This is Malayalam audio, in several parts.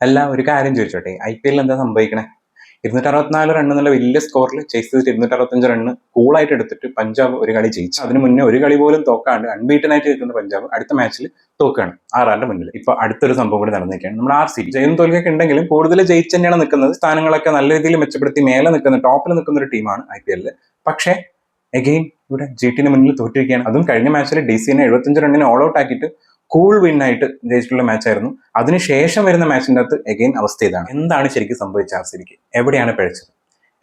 അല്ല, ഒരു കാര്യം ചോദിച്ചോട്ടെ, IPL എന്താ സംഭവിക്കണേ? 264 റൺ എന്നുള്ള വലിയ സ്കോറിൽ ചേസ് ചെയ്തിട്ട് 265 റണ്ണ് കൂളായിട്ട് എടുത്തിട്ട് പഞ്ചാബ് ഒരു കളി ജയിച്ചു. അതിന് മുന്നേ ഒരു കളി പോലും തോക്കാണ്ട് അൺബീറ്റൻ ആയിട്ട് നിൽക്കുന്ന പഞ്ചാബ് അടുത്ത മാച്ചിൽ തോക്കാണ് 6 മുന്നിൽ. ഇപ്പൊ അടുത്തൊരു സംഭവം കൂടി നടന്നിരിക്കുകയാണ്. നമ്മുടെ RCB ജയം തോൽക്കൊക്കെ ഉണ്ടെങ്കിലും കൂടുതൽ ജയിച്ച് തന്നെയാണ് നിൽക്കുന്നത്. സ്ഥാനങ്ങളൊക്കെ നല്ല രീതിയിൽ മെച്ചപ്പെടുത്തി മേലെ നിൽക്കുന്ന ടോപ്പിൽ നിൽക്കുന്ന ഒരു ടീമാണ് IPL. പക്ഷേ എഗെയിൻ ഇവിടെ GT മുന്നിൽ തോറ്റിരിക്കുകയാണ്. അതും കഴിഞ്ഞ മാച്ചിൽ DC-നെ 75 റണ്ണിന് ഓൾ ഔട്ട് ആക്കിയിട്ട് കൂൾ വിൻ ആയിട്ട് ജയിച്ചിട്ടുള്ള മാച്ചായിരുന്നു. അതിനുശേഷം വരുന്ന മാച്ചിൻ്റെ അകത്ത് എഗെയിൻ അവസ്ഥ ഇതാണ്. എന്താണ് ശരിക്കും സംഭവിച്ച RCBക്ക്? എവിടെയാണ് പിഴച്ചത്?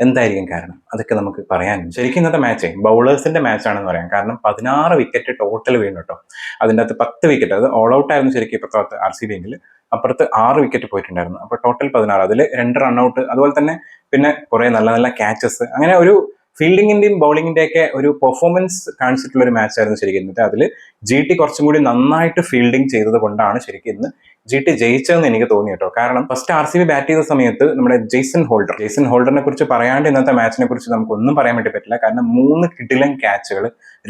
എന്തായിരിക്കും കാരണം? അതൊക്കെ നമുക്ക് പറയാനുണ്ട്. ശരിക്കും ഇന്നത്തെ മാച്ചേ ബൗളേഴ്സിന്റെ മാച്ചാണെന്ന് പറയാം. കാരണം 16 വിക്കറ്റ് ടോട്ടൽ വീണു കേട്ടോ. അതിൻ്റെ അകത്ത് 10 വിക്കറ്റ്, അത് ഓൾ ഔട്ട് ആയിരുന്നു ശരിക്കും ഇപ്പുറത്തെ RCB എങ്കിൽ. അപ്പുറത്ത് 6 വിക്കറ്റ് പോയിട്ടുണ്ടായിരുന്നു. അപ്പോൾ ടോട്ടൽ 16, അതിൽ 2 റൺഔട്ട്, അതുപോലെ തന്നെ പിന്നെ കുറെ നല്ല നല്ല ക്യാച്ചസ്, അങ്ങനെ ഒരു ഫീൽഡിങ്ങിന്റെയും ബൗളിങ്ങിന്റെ ഒക്കെ ഒരു പെർഫോമൻസ് കാണിച്ചിട്ടുള്ള ഒരു മാച്ച് ആയിരുന്നു ശരിക്കും ഇന്നത്തെ. അതിൽ GT കുറച്ചും കൂടി നന്നായിട്ട് ഫീൽഡിങ് ചെയ്തത് കൊണ്ടാണ് ശരിക്കും ഇന്ന് GT ജയിച്ചതെന്ന് എനിക്ക് തോന്നി കേട്ടോ. കാരണം ഫസ്റ്റ് RCB ബാറ്റ് ചെയ്ത സമയത്ത് നമ്മുടെ ജെയ്സൺ ഹോൾഡറിനെ കുറിച്ച് പറയാണ്ട് ഇന്നത്തെ മാച്ചിനെ കുറിച്ച് നമുക്കൊന്നും പറയാൻ വേണ്ടി പറ്റില്ല. കാരണം 3 കിടിലൻ ക്യാച്ചുകൾ,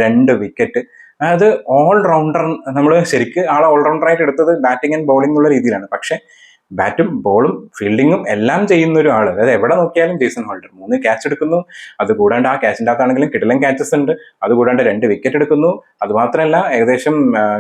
2 വിക്കറ്റ്, അതായത് ഓൾറൗണ്ടർ. നമ്മൾ ശരിക്കും ആളെ ഓൾറൗണ്ടറായിട്ട് എടുത്തത് ബാറ്റിംഗ് ആൻഡ് ബൗളിംഗ് ഉള്ള രീതിയിലാണ്. പക്ഷെ ബാറ്റും ബോളും ഫീൽഡിങ്ങും എല്ലാം ചെയ്യുന്ന ഒരു ആള്, അതായത് എവിടെ നോക്കിയാലും ജെയ്സൺ ഹോൾഡർ 3 ക്യാച്ച് എടുക്കുന്നു. അതുകൂടാണ്ട് ആ ക്യാച്ചിൻ്റെ അകത്താണെങ്കിലും കിടിലൻ ക്യാച്ചസ് ഉണ്ട്. അതുകൂടാണ്ട് 2 വിക്കറ്റ് എടുക്കുന്നു. അതുമാത്രമല്ല, ഏകദേശം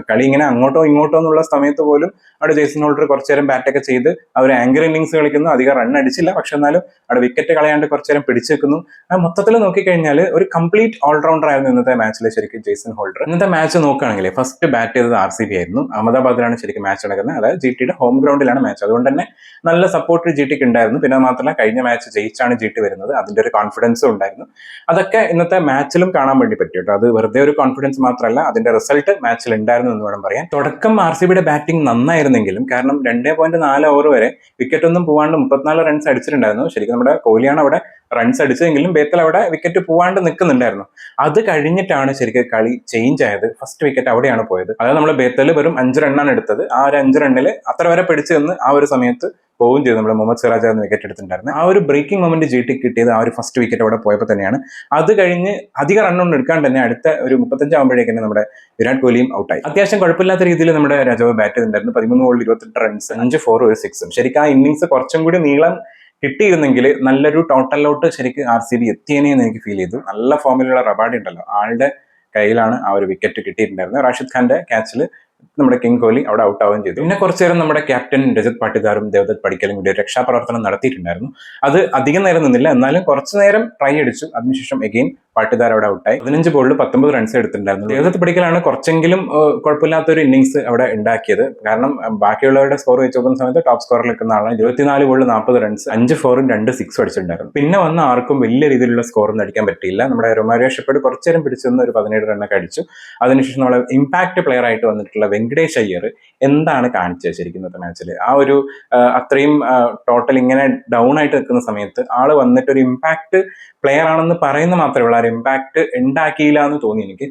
കളി ഇങ്ങനെ അങ്ങോട്ടോ ഇങ്ങോട്ടോ എന്നുള്ള സമയത്ത് പോലും അവിടെ ജെയ്സൺ ഹോൾഡർ കുറച്ചു നേരം ബാറ്റൊക്കെ ചെയ്ത് അവർ ആങ്കർ ഇന്നിങ്സ് കളിക്കുന്നു. അധികം റൺ അടിച്ചില്ല, പക്ഷെ എന്നാലും അവിടെ വിക്കറ്റ് കളയാണ്ട് കുറച്ചു നേരം പിടിച്ചു വെക്കുന്നു. മൊത്തത്തിൽ നോക്കിക്കഴിഞ്ഞാൽ ഒരു കംപ്ലീറ്റ് ഓൾറൗണ്ടർ ആയിരുന്നു ഇന്നത്തെ മാച്ചിൽ ശരിക്കും ജെയ്സൺ ഹോൾഡർ. ഇന്നത്തെ മാച്ച് നോക്കുകയാണെങ്കിൽ ഫസ്റ്റ് ബാറ്റ് ചെയ്തത് RCB ആയിരുന്നു. അഹമ്മദാബാദിലാണ് ശരിക്കും മാച്ച് നടക്കുന്നത്, അതായത് GTയുടെ ഹോം ഗ്രൗണ്ടിലാണ് മാച്ച്. അതുകൊണ്ട് തന്നെ നല്ല സപ്പോർട്ട് GTക്ക് ഉണ്ടായിരുന്നു. പിന്നെ മാത്രമല്ല, കഴിഞ്ഞ മാച്ച് ജയിച്ചാണ് GT വരുന്നത്, അതിന്റെ ഒരു കോൺഫിഡൻസും ഉണ്ടായിരുന്നു. അതൊക്കെ ഇന്നത്തെ മാച്ചിലും കാണാൻ വേണ്ടി പറ്റും കേട്ടോ. അത് വെറുതെ ഒരു കോൺഫിഡൻസ് മാത്രമല്ല, അതിന്റെ റിസൾട്ട് മാച്ചിൽ ഉണ്ടായിരുന്നു എന്ന് വേണം പറയാൻ. തുടക്കം RCBയുടെ ബാറ്റിംഗ് നന്നായിരുന്നെങ്കിലും, കാരണം 2.4 ഓവർ വരെ വിക്കറ്റ് ഒന്നും പോവാണ്ട് 34 റൺസ് അടിച്ചിട്ടുണ്ടായിരുന്നു. ശരിക്കും നമ്മുടെ കോഹ്ലിയാണ് അവിടെ റൺസ് അടിച്ചതെങ്കിലും ബേത്തൽ അവിടെ വിക്കറ്റ് പോവാണ്ട് നിൽക്കുന്നുണ്ടായിരുന്നു. അത് കഴിഞ്ഞിട്ടാണ് ശരിക്കും കളി ചേഞ്ച് ആയത്. ഫസ്റ്റ് വിക്കറ്റ് അവിടെയാണ് പോയത്. അതായത് നമ്മൾ ബേത്തൽ വെറും 5 റണ്ണാണ് എടുത്തത്. ആ ഒരു 5 റണ്ണിൽ അത്ര വരെ പിടിച്ചു നിന്ന് ആ ഒരു സമയത്ത് പോവുകയും ചെയ്തു. നമ്മുടെ മുഹമ്മദ് സിറാജ് ആയിരുന്നു വിക്കറ്റ് എടുത്തിട്ടുണ്ടായിരുന്നു. ആ ഒരു ബ്രേക്കിംഗ് മൊമെന്റ് GT കിട്ടിയത് ആ ഒരു ഫസ്റ്റ് വിക്കറ്റ് അവിടെ പോയപ്പോൾ തന്നെയാണ്. അത് കഴിഞ്ഞ് അധിക റണ്ണൊന്നും എടുക്കാൻ തന്നെ അടുത്ത ഒരു 35 ആകുമ്പോഴേക്കും നമ്മുടെ വിരാട് കോഹ്ലിയും ഔട്ടായി. അത്യാവശ്യം കുഴപ്പമില്ലാത്ത രീതിയിൽ നമ്മുടെ രാജാവ് ബാറ്റ് ചെയ്തിട്ടുണ്ടായിരുന്നു. 13 ബോളിൽ 28 റൺസ്, 5 4 1 6. ശരിക്കും ആ ഇന്നിങ്സ് കുറച്ചും കൂടി നീളം കിട്ടിയിരുന്നെങ്കിൽ നല്ലൊരു ടോട്ടലിലോട്ട് ശരിക്കും RCB എത്തിയേനെ എന്ന് എനിക്ക് ഫീൽ ചെയ്തു. നല്ല ഫോമിലുള്ള റബാഡി ഉണ്ടല്ലോ, ആളുടെ കയ്യിലാണ് ആ ഒരു വിക്കറ്റ് കിട്ടിയിട്ടുണ്ടായിരുന്നത്. റാഷിദ് ഖാന്റെ ക്യാച്ചിൽ നമ്മുടെ കിങ് കോഹ്ലി അവിടെ ഔട്ട് ആവുകയും ചെയ്തു. പിന്നെ കുറച്ചു നേരം നമ്മുടെ ക്യാപ്റ്റൻ രജത് പാട്ടിദാറും ദേവദത്ത് പടിക്കലും കൂടി രക്ഷാപ്രവർത്തനം നടത്തിയിട്ടുണ്ടായിരുന്നു. അത് അധികം നേരം നിന്നില്ല, എന്നാലും കുറച്ചു നേരം ട്രൈ അടിച്ചു. അതിനുശേഷം എഗെയിൻ പാട്ടിദാർ അവിടെ ഔട്ടായി. 15 ബോളിൽ 19 റൺസ് എടുത്തിട്ടുണ്ടായിരുന്നു. ദേവദത്ത് പടിക്കലാണ് കുറച്ചെങ്കിലും കുഴപ്പമില്ലാത്തൊരു ഇന്നിങ്സ് അവിടെ ഉണ്ടാക്കിയത്. കാരണം ബാക്കിയുള്ളവരുടെ സ്കോർ വെച്ച് നോക്കുന്ന സമയത്ത് ടോപ്പ് സ്കോറിൽ നിൽക്കുന്ന ആളാണ്. 24 ബോളിൽ 40 റൺസ്, 5 4 2 6 അടിച്ചിട്ടുണ്ടായിരുന്നു. പിന്നെ വന്ന ആർക്കും വലിയ രീതിയിലുള്ള സ്കോർ ഒന്നും അടിക്കാൻ പറ്റിയില്ല. നമ്മുടെ റൊമാരിയോ ഷെപ്പേർഡ് കുറച്ചു നേരം പിടിച്ചു നിന്ന് ഒരു 17 റണ്ണൊക്കെ അടിച്ചു. അതിനുശേഷം നമ്മളെ ഇമ്പാക്ട് പ്ലെയർ ആയിട്ട് വന്നിട്ടുള്ള വെങ്കടേഷ് അയ്യർ എന്താണ് കാണിച്ചത് ശരിക്കും ഇന്നത്തെ മാച്ചിൽ? ആ ഒരു അത്രയും ടോട്ടൽ ഇങ്ങനെ ഡൗൺ ആയിട്ട് നിൽക്കുന്ന സമയത്ത് ആള് വന്നിട്ട് ഒരു ഇമ്പാക്ട് പ്ലെയർ ആണെന്ന് പറയുന്ന മാത്രമേ ഉള്ളൂ, ആ ഒരു ഇമ്പാക്ട് ഉണ്ടാക്കിയില്ല എന്ന് തോന്നി എനിക്ക്.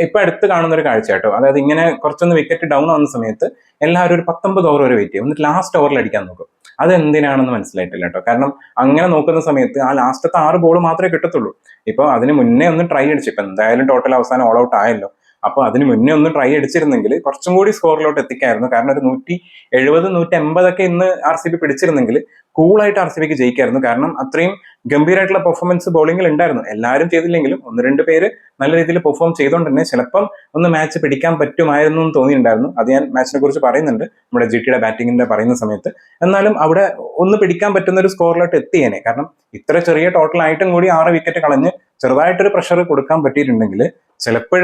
ഇപ്പൊ അടുത്ത് കാണുന്ന ഒരു കാഴ്ച കേട്ടോ. അതായത് ഇങ്ങനെ കുറച്ചൊന്ന് വിക്കറ്റ് ഡൗൺ ആവുന്ന സമയത്ത് എല്ലാവരും ഒരു 19 ഓവർ വരെ വെയിറ്റ് ചെയ്യും, എന്നിട്ട് ലാസ്റ്റ് ഓവറിൽ അടിക്കാൻ നോക്കും. അതെന്തിനാണെന്ന് മനസ്സിലായിട്ടില്ല കേട്ടോ. കാരണം അങ്ങനെ നോക്കുന്ന സമയത്ത് ആ ലാസ്റ്റത്തെ 6 ബോൾ മാത്രമേ കിട്ടത്തുള്ളൂ. ഇപ്പൊ അതിന് മുന്നേ ഒന്ന് ട്രൈ അടിച്ചു. ഇപ്പൊ എന്തായാലും ടോട്ടൽ അവസാനം ഓൾ ഔട്ട് ആയല്ലോ. അപ്പൊ അതിന് മുന്നേ ഒന്ന് ട്രൈ അടിച്ചിരുന്നെങ്കിൽ കുറച്ചും കൂടി സ്കോറിലോട്ട് എത്തിക്കായിരുന്നു. കാരണം ഒരു 170 180 ഒക്കെ ഇന്ന് RCB പിടിച്ചിരുന്നെങ്കിൽ കൂളായിട്ട് RCBക്ക് ജയിക്കായിരുന്നു. കാരണം അത്രയും ഗംഭീരമായിട്ടുള്ള പെർഫോമൻസ് ബൗളിംഗിൽ ഉണ്ടായിരുന്നു. എല്ലാവരും ചെയ്തില്ലെങ്കിലും 1-2 പേര് നല്ല രീതിയിൽ പെർഫോം ചെയ്തുകൊണ്ട് തന്നെ ചിലപ്പം ഒന്ന് മാച്ച് പിടിക്കാൻ പറ്റുമായിരുന്നു എന്ന് തോന്നിയിട്ടുണ്ടായിരുന്നു. അത് ഞാൻ മാച്ചിനെ കുറിച്ച് പറയുന്നുണ്ട് നമ്മുടെ GTയുടെ ബാറ്റിങ്ങിന്റെ പറയുന്ന സമയത്ത്. എന്നാലും അവിടെ ഒന്ന് പിടിക്കാൻ പറ്റുന്ന ഒരു സ്കോറിലോട്ട് എത്തിയേനെ. കാരണം ഇത്ര ചെറിയ ടോട്ടൽ ആയിട്ടും കൂടി 6 വിക്കറ്റ് കളഞ്ഞ് ചെറുതായിട്ടൊരു പ്രഷർ കൊടുക്കാൻ പറ്റിയിട്ടുണ്ടെങ്കിൽ ചിലപ്പോൾ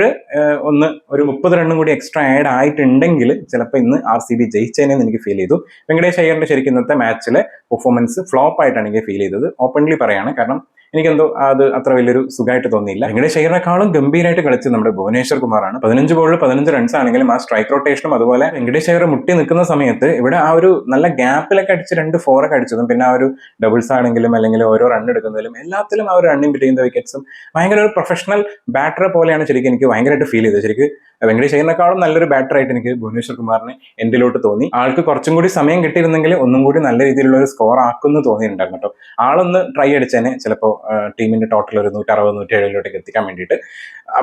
ഒന്ന് ഒരു 30 റണ്ണും കൂടി എക്സ്ട്രാ ആഡ് ആയിട്ടുണ്ടെങ്കിൽ ചിലപ്പോൾ ഇന്ന് RCB ജയിച്ചേനെന്ന് എനിക്ക് ഫീൽ ചെയ്തു. വെങ്കടേഷ് അയ്യറിന്റെ ശരിക്കും ഇന്നത്തെ മാച്ചിലെ പെർഫോമൻസ് ഫ്ലോപ്പ് ആയിട്ടാണ് എനിക്ക് ഫീൽ ചെയ്തത്. ഓപ്പൺലി പറയാണ്. കാരണം എനിക്കെന്തോ അത് അത്ര വലിയൊരു സുഖമായിട്ട് തോന്നിയില്ല. വെങ്കടേഷ് അയ്യറിനെക്കാളും ഗംഭീരമായിട്ട് കളിച്ചത് നമ്മുടെ ഭുവനേശ്വർ കുമാറാണ്. 15 ബോളിൽ 15 റൺസ് ആണെങ്കിലും ആ സ്ട്രൈക്ക് റൊട്ടേഷനും അതുപോലെ വെങ്കടേഷ് അയ്യർ മുട്ടി നിൽക്കുന്ന സമയത്ത് ഇവിടെ ആ ഒരു നല്ല ഗ്യാപ്പിലൊക്കെ അടിച്ച് 2 4 ഒക്കെ അടിച്ചതും പിന്നെ ആ ഒരു ഡബിൾസ് ആണെങ്കിലും അല്ലെങ്കിൽ ഓരോ റൺ എടുക്കുന്നതിലും എല്ലാത്തിലും ആ ഒരു റണ്ണിങ് ബിറ്റ്വീൻ ദ വിക്കറ്റ്സും ഭയങ്കര ഒരു പ്രൊഫഷണൽ ബാറ്ററെ പോലെയാണ് ശരിക്കും എനിക്ക് ഭയങ്കരമായിട്ട് ഫീൽ ചെയ്തത്. ശരിക്കും വെങ്കടേഷ് അയ്യറിനെക്കാളും നല്ലൊരു ബാറ്ററായിട്ട് എനിക്ക് ഭുവനേശ്വർ കുമാറിനെ എൻഡിലോട്ട് തോന്നി. ആൾക്ക് കുറച്ചും കൂടി സമയം കിട്ടിയിരുന്നെങ്കിൽ ഒന്നും കൂടി നല്ല രീതിയിലുള്ള ഒരു സ്കോർ ആക്കുമെന്ന് തോന്നിയിട്ടുണ്ടായിരുന്നു കേട്ടോ. ആളൊന്ന് ട്രൈ അടിച്ചേനെ ചിലപ്പോൾ ടീമിന്റെ ടോട്ടൽ ഒരു 160 170 എത്തിക്കാൻ വേണ്ടിയിട്ട്.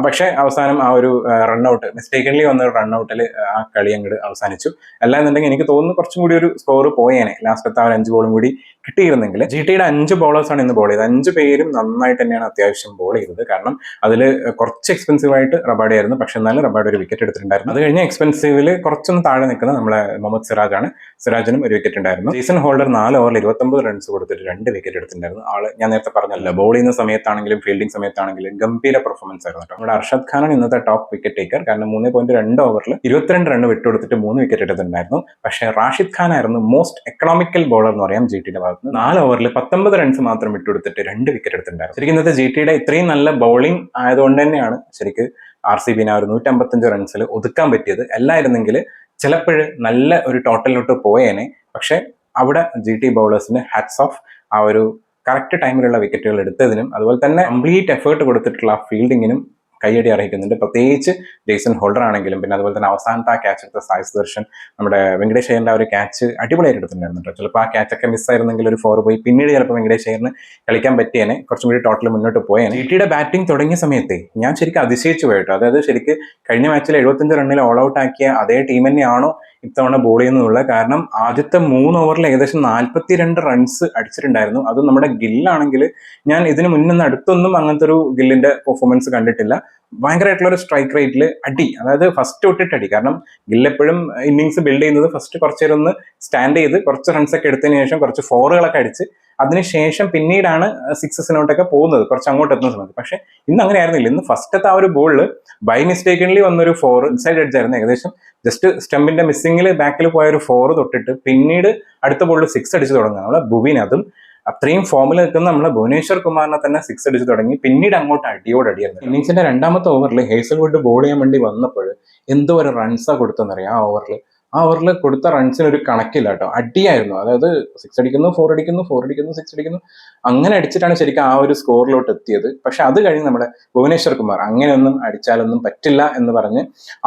പക്ഷേ അവസാനം ആ ഒരു റൺഔട്ട് മിസ്റ്റേക്കൻലി വന്ന ഒരു റൺഔട്ടിൽ ആ കളി അങ്ങോട്ട് അവസാനിച്ചു. അല്ലാന്നുണ്ടെങ്കിൽ എനിക്ക് തോന്നുന്നു കുറച്ചും കൂടി ഒരു സ്കോർ പോയേനെ, ലാസ്റ്റത്തെ ആ ഒരു 5 ബോളും കൂടി കിട്ടിയിരുന്നെങ്കിൽ. GTയുടെ 5 ബോളേഴ്സാണ് ഇന്ന് ബോൾ ചെയ്തത്. 5 പേരും നന്നായിട്ട് തന്നെയാണ് അത്യാവശ്യം ബോൾ ചെയ്തത്. കാരണം അതിൽ കുറച്ച് എക്സ്പെൻസീവ് ആയിട്ട് റബാഡ ആയിരുന്നു, പക്ഷെ എന്നാലും റബാഡ ഒരു വിക്കറ്റ് എടുത്തിട്ടുണ്ടായിരുന്നു. അത് കഴിഞ്ഞ് എക്സ്പെൻസീവിൽ കുറച്ചൊന്ന് താഴെ നിൽക്കുന്ന നമ്മളെ മുഹമ്മദ് സിറാജാണ്. സിറാജിനും ഒരു വിക്കറ്റ് ഉണ്ടായിരുന്നു. ജെയ്സൺ ഹോൾഡർ 4 ഓവറിൽ 29 റൺസ് കൊടുത്തിട്ട് 2 വിക്കറ്റ് എടുത്തിട്ടുണ്ടായിരുന്നു. ആള് ഞാൻ നേരത്തെ പറഞ്ഞല്ലോ, ബോൾ ചെയ്യുന്ന സമയത്താണെങ്കിലും ഫീൽഡിംഗ് സമയത്താണെങ്കിലും ഗംഭീര പെർഫോമൻസ് ആയിരുന്നു കേട്ടോ. നമ്മുടെ അർഷദ് ഖാനാണ് ഇന്നത്തെ ടോപ്പ് വിക്കറ്റ് ടേക്കർ. കാരണം 3.2 ഓവറിൽ 22 റൺ വിട്ടുകൊടുത്തിട്ട് 3 വിക്കറ്റ് എടുത്തിട്ടുണ്ടായിരുന്നു. പക്ഷേ റാഷിദ് ഖാൻ ആയിരുന്നു മോസ്റ്റ് എക്കണോമിക്കൽ ബോളർ എന്ന് പറയാം GTയുടെ ഭാഗത്ത്. 4 ഓവറിൽ 19 റൺസ് മാത്രം വിട്ടുകൊടുത്തിട്ട് 2 വിക്കറ്റ് എടുത്തിട്ടുണ്ടായിരുന്നു. ശരിക്കും ഇന്നത്തെ GTയുടെ ഇത്രയും നല്ല ബൗളിംഗ് ആയതുകൊണ്ട് തന്നെയാണ് ശരിക്കും RCBനെ ഒരു 155 റൺസിൽ ഒതുക്കാൻ പറ്റിയത്. അല്ലായിരുന്നെങ്കിൽ ചിലപ്പോൾ നല്ല ഒരു ടോട്ടലിലോട്ട് പോയേനെ. പക്ഷെ അവിടെ GT ബൗളേഴ്സിന് ഹാറ്റ്സ് ഓഫ്, ആ ഒരു കറക്റ്റ് ടൈമിലുള്ള വിക്കറ്റുകൾ എടുത്തതിനും അതുപോലെ തന്നെ കംപ്ലീറ്റ് എഫേർട്ട് കൊടുത്തിട്ടുള്ള ഫീൽഡിങ്ങിനും കയ്യടി അർഹിക്കുന്നുണ്ട്. പ്രത്യേകിച്ച് ജെയ്സൺ ഹോൾഡർ ആണെങ്കിലും പിന്നെ അതുപോലെ തന്നെ അവസാനത്തെ ആ ക്യാച്ച് എടുത്ത സായ് സുദർശൻ, നമ്മുടെ വെങ്കടേഷ് അയ്യറിന്റെ ആ ഒരു ക്യാച്ച് അടിപൊളിയായിട്ട് എടുത്തിട്ടുണ്ടായിരുന്നു കേട്ടോ. ചിലപ്പോൾ ആ ക്യാച്ചൊക്കെ മിസ്സായിരുന്നെങ്കിൽ ഒരു 4 പോയി പിന്നീട് ചിലപ്പോൾ വെങ്കടേഷ് അയ്യറിന് കളിക്കാൻ പറ്റിയേനെ, കുറച്ചും കൂടി ടോട്ടൽ മുന്നോട്ട് പോയേനെ. GTയുടെ ബാറ്റിംഗ് തുടങ്ങിയ സമയത്ത് ഞാൻ ശരിക്കും അതിശയിച്ചു പോയിട്ടോ. അതായത് ശരിക്കും കഴിഞ്ഞ മാച്ചിൽ 75 റണ്ണിൽ ഓൾ ഔട്ട് ആക്കിയ അതേ ടീം തന്നെയാണോ ഇത്തവണ ബോൾ ചെയ്യുന്നതുള്ള. കാരണം ആദ്യത്തെ 3 ഓവറിൽ ഏകദേശം 42 റൺസ് അടിച്ചിട്ടുണ്ടായിരുന്നു. അത് നമ്മുടെ ഗില്ലാണെങ്കിൽ ഞാൻ ഇതിന് മുന്നൊന്നും അടുത്തൊന്നും അങ്ങനത്തെ ഒരു ഗില്ലിന്റെ പെർഫോമൻസ് കണ്ടിട്ടില്ല. ഭയങ്കരമായിട്ടുള്ള ഒരു സ്ട്രൈക്ക് റേറ്റിൽ അടി, അതായത് ഫസ്റ്റ് തൊട്ടിട്ട് അടി. കാരണം ഗില്ലെപ്പോഴും ഇന്നിങ്സ് ബിൽഡ് ചെയ്യുന്നത് ഫസ്റ്റ് കുറച്ച് നേരം ഒന്ന് സ്റ്റാൻഡ് ചെയ്ത് കുറച്ച് റൺസ് ഒക്കെ എടുത്തതിന് ശേഷം കുറച്ച് ഫോറുകളൊക്കെ അടിച്ച് അതിനുശേഷം പിന്നീടാണ് സിക്സസിനോട്ടൊക്കെ പോകുന്നത് കുറച്ച് അങ്ങോട്ട് എത്തുന്ന സമയത്ത്. പക്ഷെ ഇന്ന് അങ്ങനെ ആയിരുന്നില്ല. ഇന്ന് ഫസ്റ്റത്തെ ആ ഒരു ബോളിൽ ബൈ മിസ്റ്റേക്കൻലി വന്നൊരു 4 ഇൻസൈഡ് എഡ്ജ് ആയിരുന്നു. ഏകദേശം ജസ്റ്റ് സ്റ്റമ്പിന്റെ മിസ്സിംഗിൽ ബാക്കിൽ പോയ ഒരു 4 തൊട്ടിട്ട് പിന്നീട് അടുത്ത ബോളിൽ 6 അടിച്ച് തുടങ്ങുക. നമ്മളെ ഭുവിൻ, അതും അത്രയും ഫോമിൽ നിൽക്കുന്ന നമ്മളെ ഭുവനേശ്വർ കുമാറിനെ തന്നെ 6 അടിച്ച് തുടങ്ങി. പിന്നീട് അങ്ങോട്ട് അടിയായിരുന്നു. ഇന്നിങ്സിന്റെ 2ാമത്തെ ഓവറിൽ ഹേസൽവുഡ് ബോൾ ചെയ്യാൻ വേണ്ടി വന്നപ്പോൾ എന്തോ ഒരു റൺസാ കൊടുത്തെന്നറിയാം. ആ ഓവറിൽ കൊടുത്ത റൺസിന് ഒരു കണക്കില്ല കേട്ടോ. അടിയായിരുന്നു. അതായത് 6 അടിക്കുന്നു, 4 അടിക്കുന്നു, 4 അടിക്കുന്നു, 6 അടിക്കുന്നു, അങ്ങനെ അടിച്ചിട്ടാണ് ശരിക്കും ആ ഒരു സ്കോറിലോട്ട് എത്തിയത്. പക്ഷെ അത് കഴിഞ്ഞ് നമ്മുടെ ഭുവനേശ്വർ കുമാർ അങ്ങനെയൊന്നും അടിച്ചാലൊന്നും പറ്റില്ല എന്ന് പറഞ്ഞ്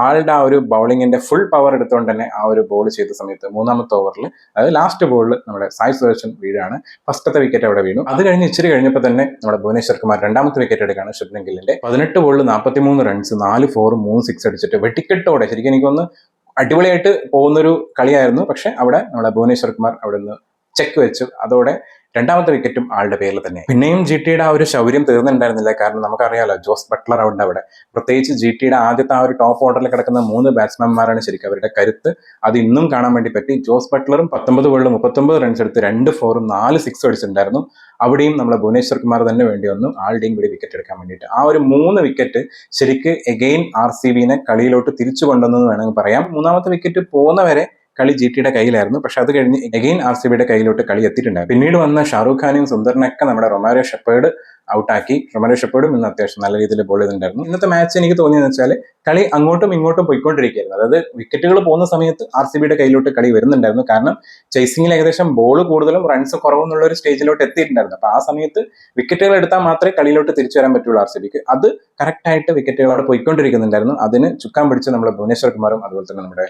ആളുടെ ആ ഒരു ബൗളിങ്ങിന്റെ ഫുൾ പവർ എടുത്തുകൊണ്ട് തന്നെ ആ ഒരു ബോൾ ചെയ്ത സമയത്ത് 3ാമത്തെ ഓവറിൽ, അതായത് ലാസ്റ്റ് ബോളിൽ നമ്മുടെ സായ് സുദർശൻ വീഴാണ്. ഫസ്റ്റത്തെ വിക്കറ്റ് അവിടെ വീണു. അത് കഴിഞ്ഞ് ഇച്ചിരി കഴിഞ്ഞപ്പോൾ തന്നെ നമ്മുടെ ഭുവനേശ്വർ കുമാർ 2ാമത്തെ വിക്കറ്റ് എടുക്കുകയാണ്. ശുഭ്മൻ ഗില്ലിന്റെ 18 ബോളിൽ 43 റൺസ്, 4 4 3 6 അടിച്ചിട്ട് വെട്ടിക്കെട്ടോടെ ശരിക്കും എനിക്കൊന്ന് അടിപൊളിയായിട്ട് പോകുന്നൊരു കളിയായിരുന്നു. പക്ഷെ അവിടെ നമ്മുടെ ഭുവനേശ്വർ കുമാർ അവിടെ നിന്ന് ചെക്ക് വെച്ചു. അതോടെ 2ാമത്തെ വിക്കറ്റും ആളുടെ പേരിൽ തന്നെ. പിന്നെയും GTയുടെ ആ ഒരു ശൗര്യം തീർന്നിട്ടുണ്ടായിരുന്നില്ല. കാരണം നമുക്കറിയാലോ, ജോസ് ബട്ട്ലർ ഉണ്ട് അവിടെ. പ്രത്യേകിച്ച് GTയുടെ ആദ്യത്തെ ആ ഒരു ടോപ്പ് ഓർഡറിൽ കിടക്കുന്ന 3 ബാറ്റ്സ്മാൻമാരാണ് ശരിക്കും അവരുടെ കരുത്ത്. അത് ഇന്നും കാണാൻ വേണ്ടി പറ്റി. ജോസ് ബട്ട്ലറും 19 ബോളിൽ 39 റൺസ് എടുത്ത് 2 4 4 6 അടിച്ചിട്ടുണ്ടായിരുന്നു. അവിടെയും നമ്മളെ ഭുവനേശ്വർ കുമാർ തന്നെ വേണ്ടി വന്നു ആളുടെയും കൂടി വിക്കറ്റ് എടുക്കാൻ വേണ്ടിയിട്ട്. ആ ഒരു 3 വിക്കറ്റ് ശരിക്ക് എഗെയിൻ RCBനെ കളിയിലോട്ട് തിരിച്ചു കൊണ്ടുവന്നെന്ന് വേണമെങ്കിൽ പറയാം. 3ാമത്തെ വിക്കറ്റ് പോകുന്നവരെ കളി GTയുടെ കയ്യിലായിരുന്നു. പക്ഷെ അത് കഴിഞ്ഞ് എഗെയിൻ RCBയുടെ കയ്യിലോട്ട് കളി എത്തിയിട്ടുണ്ടായിരുന്നു. പിന്നീട് വന്ന ഷാറൂഖ് ഖാനെയും സുന്ദറിനൊക്കെ നമ്മുടെ റൊമാരിയോ ഷെപ്പേർഡ് ഔട്ടാക്കി. റൊമാരിയോ ഷെപ്പേർഡും ഇന്ന് അത്യാവശ്യം നല്ല രീതിയിൽ ബോൾ ചെയ്തിട്ടുണ്ടായിരുന്നു. ഇന്നത്തെ മാച്ച് എനിക്ക് തോന്നിയെന്ന് വെച്ചാൽ കളി അങ്ങോട്ടും ഇങ്ങോട്ടും പോയിക്കൊണ്ടിരിക്കുകയായിരുന്നു. അതായത് വിക്കറ്റുകൾ പോകുന്ന സമയത്ത് RCBയുടെ കയ്യിലോട്ട് കളി വരുന്നുണ്ടായിരുന്നു. കാരണം ചേസിംഗിൽ ഏകദേശം ബോൾ കൂടുതലും റൺസ് കുറവെന്നുള്ള ഒരു സ്റ്റേജിലോട്ട് എത്തിയിട്ടുണ്ടായിരുന്നു. അപ്പൊ ആ സമയത്ത് വിക്കറ്റുകൾ എടുത്താൽ മാത്രമേ കളിയിലോട്ട് തിരിച്ചു വരാൻ പറ്റുള്ളൂ RCBക്ക്. അത് കറക്റ്റായിട്ട് വിക്കറ്റുകളോട് പോയിക്കൊണ്ടിരിക്കുന്നുണ്ടായിരുന്നു. അതിന് ചുക്കാൻ പിടിച്ച് നമ്മുടെ ഭുവനേശ്വർ കുമാറും അതുപോലെ തന്നെ നമ്മുടെ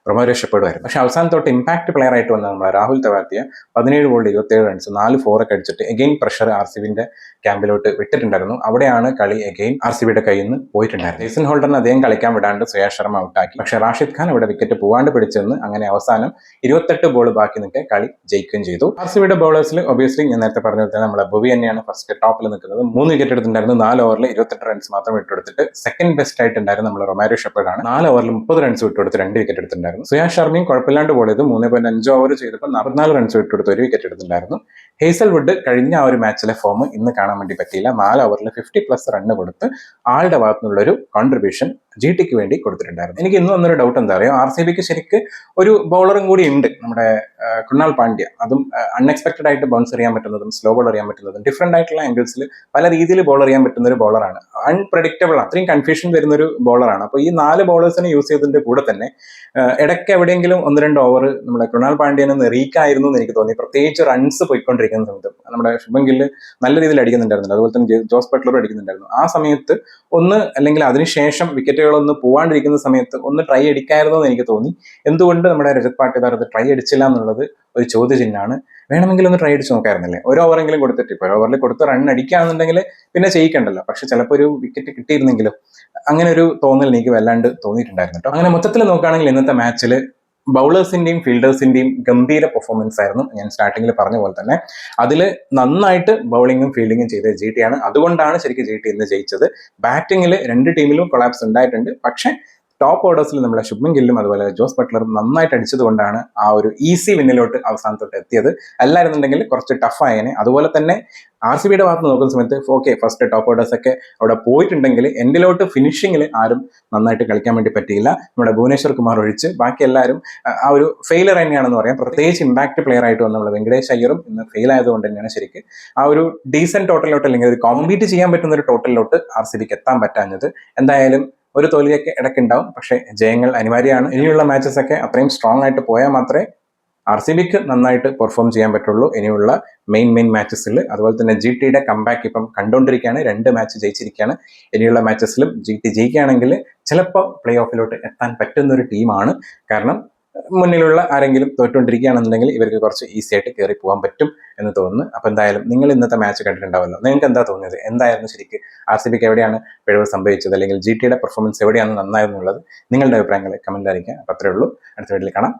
റൊമാരിയോ ഷെപ്പേർഡും ആയിരുന്നു. പക്ഷെ അവസാനം തൊട്ട് ഇമ്പാക്ട് പ്ലെയർ ആയിട്ട് വന്ന നമ്മുടെ രാഹുൽ തെവാത്തിയ 17 ബോളിൽ 27 റൺസ്, 4 4 ഒക്കെ അടിച്ചിട്ട് എഗെയിൻ പ്രഷർ RCBന്റെ ക്യാമ്പിലോട്ട് വിട്ടിട്ടുണ്ടായിരുന്നു. അവിടെയാണ് കളി എഗെയിൻ RCBയുടെ കയ്യിൽ നിന്ന് പോയിട്ടുണ്ടായിരുന്നു. ജെയ്സൺ ഹോൾഡറിന് അദ്ദേഹം കളിക്കാൻ വിടാണ്ട് സുയാഷ് ശർമ്മ ഔട്ടാക്കി. പക്ഷെ റാഷിദ് ഖാൻ ഇവിടെ വിക്കറ്റ് പോവാണ്ട് പിടിച്ചെന്ന് അങ്ങനെ അവസാനം 28 ബോൾ ബാക്കി നിൽക്കെ കളി ജയിക്കുകയും ചെയ്തു. RCBയുടെ ബോളേഴ്സിൽ ഒബിയസ്ലി ഞാൻ നേരത്തെ പറഞ്ഞ പോലെ തന്നെ നമ്മുടെ ഭുവി തന്നെയാണ് ഫസ്റ്റ് ടോപ്പിൽ നിൽക്കുന്നത്. 3 വിക്കറ്റ് എടുത്തിട്ടുണ്ടായിരുന്നു. 4 ഓവറിൽ 28 റൺസ് മാത്രം വിട്ടുകൊടുത്തിട്ട് സെക്കൻഡ് ബെസ്റ്റ് ആയിട്ടുണ്ടായിരുന്നു നമ്മുടെ റൊമാരിയോ ഷെപ്പേർഡാണ്. 4 ഓവറിൽ 30 റൺസ് വിട്ടുകൊടുത്ത് 2 വിക്കറ്റ് എടുത്തിട്ടുണ്ടായിരുന്നു. സുയാഷ് ശർമ്മയും കുഴപ്പമില്ലാണ്ട് ബോൾ ചെയ്തു. 3.5 ഓവർ ചെയ്തപ്പോൾ 44 റൺസ് വിട്ടുകൊടുത്ത് 1 വിക്കറ്റ് എടുത്തിട്ടുണ്ടായിരുന്നു. ഹേസൽവുഡ് കഴിഞ്ഞ ആ ഒരു മാച്ചിലെ ഫോം ഇന്ന് കാണാൻ വേണ്ടി പറ്റിയില്ല. 4 ഓവറിൽ 50+ റണ്ണ് കൊടുത്ത് ആളുടെ ഭാഗത്തു നിന്നുള്ളൊരു കോൺട്രിബ്യൂഷൻ GTക്ക് വേണ്ടി കൊടുത്തിട്ടുണ്ടായിരുന്നു. എനിക്ക് ഇന്ന് വന്നൊരു ഡൗട്ട് എന്താ പറയുക, RCBക്ക് ശരിക്ക് ഒരു ബൗളറും കൂടി ഉണ്ട്, നമ്മുടെ കൃണാൽ പാണ്ഡ്യ. അതും അൺഎക്സ്പെക്ടഡ് ആയിട്ട് ബൗൺസ് ചെയ്യാൻ പറ്റുന്നതും സ്ലോ ബോൾ അറിയാൻ പറ്റുന്നതും ഡിഫറെന്റ് ആയിട്ടുള്ള ആംഗിൾസിൽ പല രീതിയിൽ ബോൾ അറിയാൻ പറ്റുന്ന ഒരു ബോളറാണ്. അൺപ്രഡിക്റ്റബിൾ ആണ്, അത്രയും കൺഫ്യൂഷൻ വരുന്ന ഒരു ബോളറാണ്. അപ്പോൾ ഈ 4 ബോളേഴ്സിനെ യൂസ് ചെയ്തതിന്റെ കൂടെ തന്നെ ഇടയ്ക്ക് എവിടെയെങ്കിലും 1-2 ഓവർ നമ്മുടെ കൃണാൽ പാണ്ഡ്യനെ നെറിയിക്കായിരുന്നു എന്ന് എനിക്ക് തോന്നി. പ്രത്യേകിച്ച് റൺസ് പോയിക്കൊണ്ടിരിക്കുന്ന സമയത്ത് നമ്മുടെ ശുഭൻ ഗില്ല് നല്ല രീതിയിൽ അടിക്കുന്നുണ്ടായിരുന്നു. അതുപോലെ തന്നെ ജോസ് ബട്ട്ലറും അടിക്കുന്നുണ്ടായിരുന്നു. ആ സമയത്ത് ഒന്ന് അല്ലെങ്കിൽ അതിനുശേഷം വിക്കറ്റുകൾ ഓവറുകളൊന്നും പോവാണ്ടിരിക്കുന്ന സമയത്ത് ഒന്ന് ട്രൈ അടിക്കാമായിരുന്നു എന്ന് എനിക്ക് തോന്നി. എന്തുകൊണ്ട് നമ്മുടെ രജത് പാട്ടിദാർ അത് ട്രൈ അടിച്ചില്ല എന്നുള്ളത് ഒരു ചോദ്യചിഹ്നമാണ്. വേണമെങ്കിൽ ഒന്ന് ട്രൈ അടിച്ച് നോക്കായിരുന്നില്ലേ? ഒരു ഓവറെങ്കിലും കൊടുത്തിട്ട്, ഇപ്പോൾ ഒരു ഓവറിൽ കൊടുത്ത് റൺ അടിക്കുകയാണെന്നുണ്ടെങ്കിൽ പിന്നെ ചെയ്യിക്കണ്ടല്ലോ. പക്ഷെ ചിലപ്പോൾ ഒരു വിക്കറ്റ് കിട്ടിയിരുന്നെങ്കിലും, അങ്ങനെ ഒരു തോന്നൽ എനിക്ക് വല്ലാണ്ട് തോന്നിയിട്ടുണ്ടായിരുന്നു കേട്ടോ. അങ്ങനെ മൊത്തത്തിൽ നോക്കുകയാണെങ്കിൽ ഇന്നത്തെ മാച്ചിൽ ബൗളേഴ്സിന്റെയും ഫീൽഡേഴ്സിന്റെയും ഗംഭീര പെർഫോമൻസ് ആയിരുന്നു. ഞാൻ സ്റ്റാർട്ടിങ്ങിൽ പറഞ്ഞ പോലെ തന്നെ അതിൽ നന്നായിട്ട് ബൗളിങ്ങും ഫീൽഡിങ്ങും ചെയ്ത ജി ടി ആണ്. അതുകൊണ്ടാണ് ശരിക്കും ജി ടി ഇന്ന് ജയിച്ചത്. ബാറ്റിങ്ങിൽ രണ്ട് ടീമിലും കൊളാപ്സ് ഉണ്ടായിട്ടുണ്ട്. പക്ഷെ ടോപ്പ് ഓർഡേഴ്സിൽ നമ്മളെ ശുഭ്മൻ ഗില്ലും അതുപോലെ ജോസ് ബട്ട്ലറും നന്നായിട്ട് അടിച്ചത് കൊണ്ടാണ് ആ ഒരു ഈസി വിന്നിലോട്ട് അവസാനത്തോട്ട് എത്തിയത്. അല്ലായിരുന്നുണ്ടെങ്കിൽ കുറച്ച് ടഫായേനെ. അതുപോലെ തന്നെ RCB ഭാഗത്ത് നോക്കുന്ന സമയത്ത് ഓക്കെ, ഫസ്റ്റ് ടോപ്പ് ഓർഡേഴ്സ് ഒക്കെ അവിടെ പോയിട്ടുണ്ടെങ്കിൽ എൻഡിലോട്ട് ഫിനിഷിങ്ങിൽ ആരും നന്നായിട്ട് കളിക്കാൻ വേണ്ടി പറ്റിയില്ല. നമ്മുടെ ഭുവനേശ്വർ കുമാർ ഒഴിച്ച് ബാക്കി എല്ലാവരും ആ ഒരു ഫെയിലർ തന്നെയാണെന്ന് പറയാം. പ്രത്യേകിച്ച് ഇമ്പാക്ട് പ്ലെയർ ആയിട്ട് വന്ന നമ്മൾ വെങ്കടേഷ് അയ്യറും ഇന്ന് ഫെയിൽ ആയതുകൊണ്ട് തന്നെയാണ് ശരിക്കും ആ ഒരു ഡീസന്റ് ടോട്ടലിലോട്ട്, അല്ലെങ്കിൽ ഒരു കോമ്പീറ്റ് ചെയ്യാൻ പറ്റുന്ന ഒരു ടോട്ടലിലോട്ട് RCBക്ക് എത്താൻ പറ്റാഞ്ഞത്. എന്തായാലും ഒരു തോൽവിയൊക്കെ ഇടയ്ക്കുണ്ടാവും, പക്ഷേ ജയങ്ങൾ അനിവാര്യമാണ്. ഇനിയുള്ള മാച്ചസ് ഒക്കെ അത്രയും സ്ട്രോങ് ആയിട്ട് പോയാൽ മാത്രമേ RCBക്ക് നന്നായിട്ട് പെർഫോം ചെയ്യാൻ പറ്റുള്ളൂ ഇനിയുള്ള മെയിൻ മാച്ചസിൽ. അതുപോലെ തന്നെ ജി ടിയുടെ കംബാക്ക് ഇപ്പം കണ്ടുകൊണ്ടിരിക്കുകയാണ്. 2 മാച്ച് ജയിച്ചിരിക്കുകയാണ്. ഇനിയുള്ള മാച്ചസിലും ജി ടി ജയിക്കുകയാണെങ്കിൽ ചിലപ്പോൾ പ്ലേ ഓഫിലോട്ട് എത്താൻ പറ്റുന്ന ഒരു ടീമാണ്. കാരണം മുന്നിലുള്ള ആരെങ്കിലും തോറ്റുകൊണ്ടിരിക്കുകയാണെന്നുണ്ടെങ്കിൽ ഇവർക്ക് കുറച്ച് ഈസി ആയിട്ട് കയറി പോകാൻ പറ്റും എന്ന് തോന്നുന്നു. അപ്പോൾ എന്തായാലും നിങ്ങൾ ഇന്നത്തെ മാച്ച് കണ്ടിട്ടുണ്ടാവല്ലോ. നിങ്ങൾക്ക് എന്താ തോന്നിയത്? എന്തായിരുന്നു ശരിക്കും RCBക്ക് എവിടെയാണ് പിഴവ് സംഭവിച്ചത്, അല്ലെങ്കിൽ ജി ടിയുടെ പെർഫോമൻസ് എവിടെയാണ് നന്നായെന്നുള്ളത് നിങ്ങളുടെ അഭിപ്രായങ്ങൾ കമന്റിൽ അറിയിക്കുക. അപ്പോൾ അത്രേ ഉള്ളൂ. അടുത്ത വീഡിയോയിൽ കാണാം.